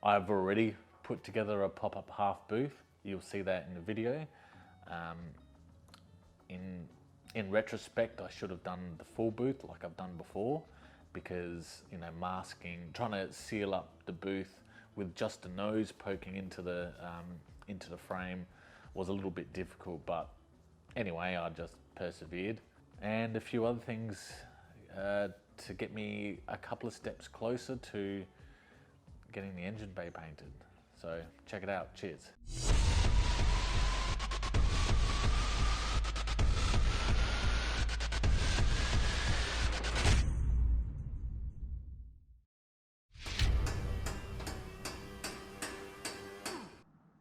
I've already put together a pop-up half booth. You'll see that in the video. In retrospect, I should have done the full booth like I've done before, because, you know, masking, trying to seal up the booth with just the nose poking into the frame was a little bit difficult, but anyway, I just persevered. And a few other things to get me a couple of steps closer to getting the engine bay painted. So check it out, cheers.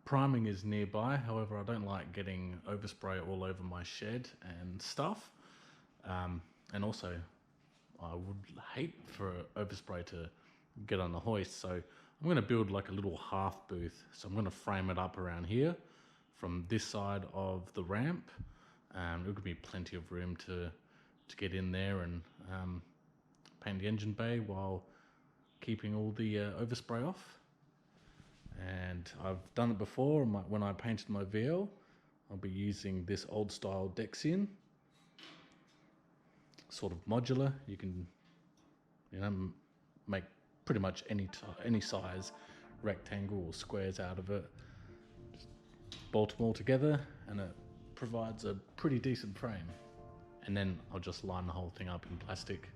Priming is nearby, however I don't like getting overspray all over my shed and stuff. And also I would hate for overspray to get on the hoist, so I'm going to build like a little half booth. So I'm going to frame it up around here from this side of the ramp. There could be plenty of room to get in there and paint the engine bay while keeping all the overspray off. And I've done it before when I painted my VL. I'll be using this old style Dexion, sort of modular. You can, you know, make pretty much any size rectangle or squares out of it. Just bolt them all together and it provides a pretty decent frame. And then I'll just line the whole thing up in plastic.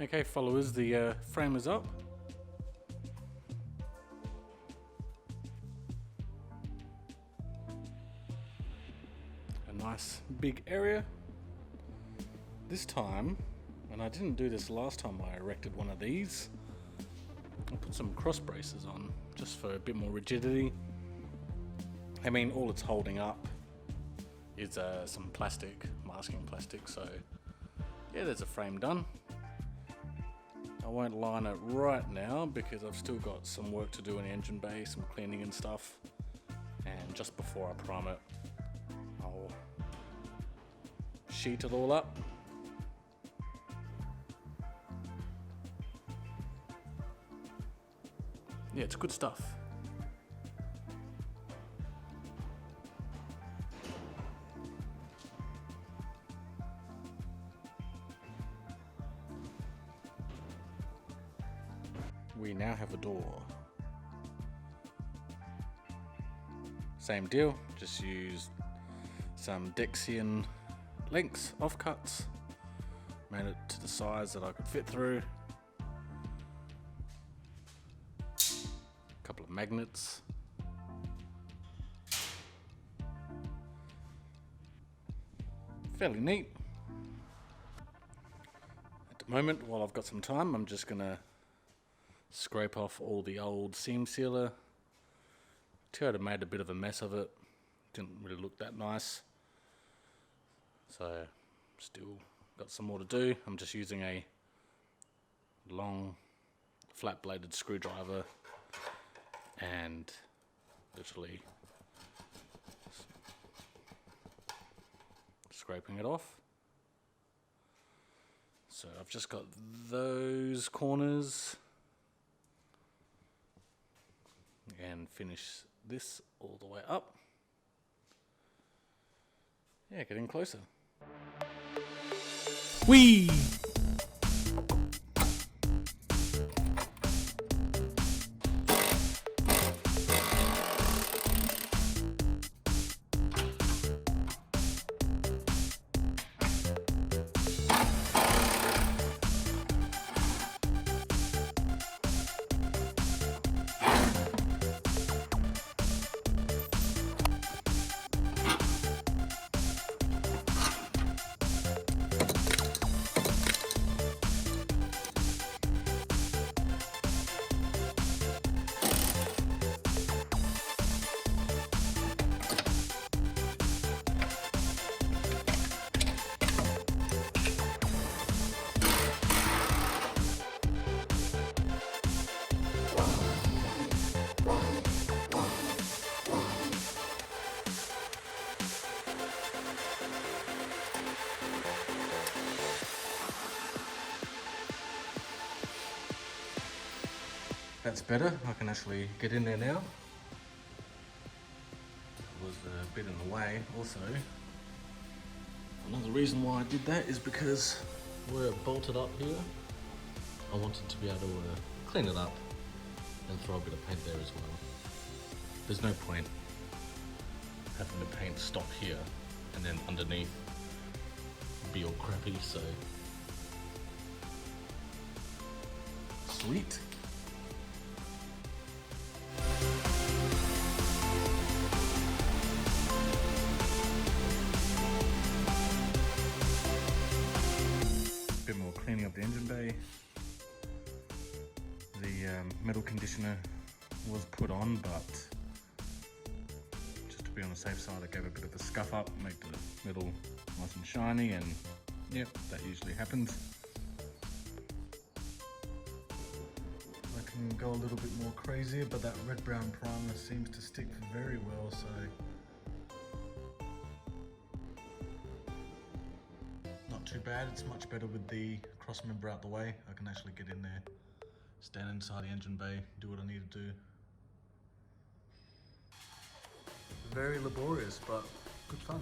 Okay followers, the frame is up. A nice big area. This time, and I didn't do this last time I erected one of these, I put some cross braces on just for a bit more rigidity. I mean, all it's holding up is some plastic, masking plastic, so yeah, there's a frame done. I won't line it right now because I've still got some work to do in the engine bay, some cleaning and stuff. And just before I prime it, I'll sheet it all up. Yeah, it's good stuff. We now have a door. Same deal, just use some Dexion links, offcuts, made it to the size that I could fit through. A couple of magnets. Fairly neat. At the moment, while I've got some time, I'm just gonna scrape off all the old seam sealer. Toyota made a bit of a mess of it. Didn't really look that nice. So still got some more to do. I'm just using a long flat bladed screwdriver and literally scraping it off. So I've just got those corners and finish this all the way up. Yeah, getting closer. Whee! That's better. I can actually get in there now. It was a bit in the way also. Another reason why I did that is because where it bolted up here, I wanted to be able to clean it up and throw a bit of paint there as well. There's no point having the paint stop here and then underneath be all crappy, so sweet. Bit more cleaning up the engine bay. The metal conditioner was put on, but just to be on the safe side, I gave a bit of a scuff up, make the metal nice and shiny, and yep, that usually happens. I can go a little bit more crazy, but that red-brown primer seems to stick very well, so not too bad. It's much better with the cross member out the way. I can actually get in there, stand inside the engine bay, do what I need to do. Very laborious, but good fun.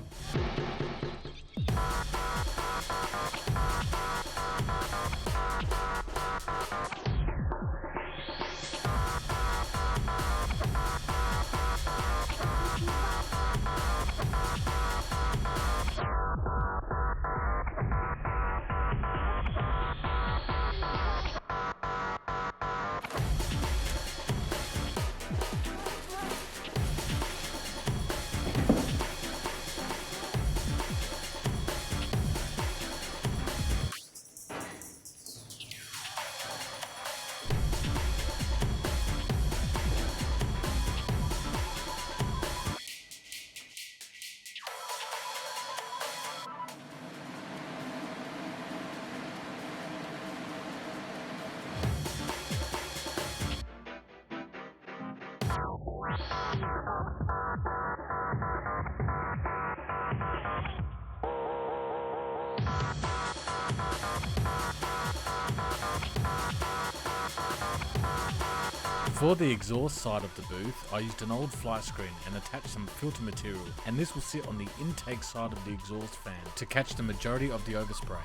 For the exhaust side of the booth, I used an old fly screen and attached some filter material, and this will sit on the intake side of the exhaust fan to catch the majority of the overspray.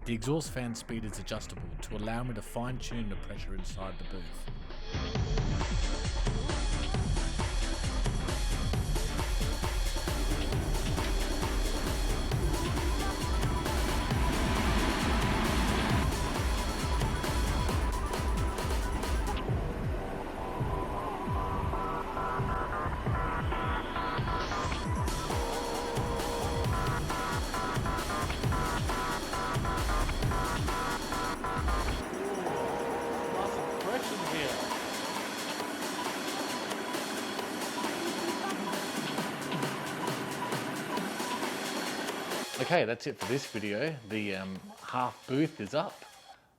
The exhaust fan speed is adjustable to allow me to fine tune the pressure inside the booth. Okay, that's it for this video. The half booth is up.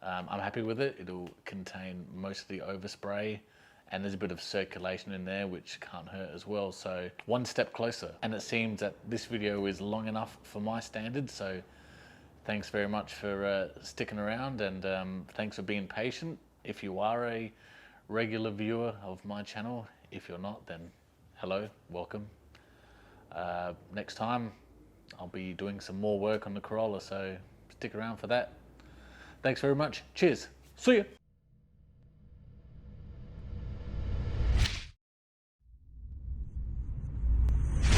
I'm happy with it. It'll contain most of the overspray, and there's a bit of circulation in there which can't hurt as well, so one step closer. And it seems that this video is long enough for my standards, so thanks very much for sticking around, and thanks for being patient. If you are a regular viewer of my channel, if you're not, then hello, welcome. Next time I'll be doing some more work on the Corolla, so stick around for that. Thanks very much. Cheers. See ya.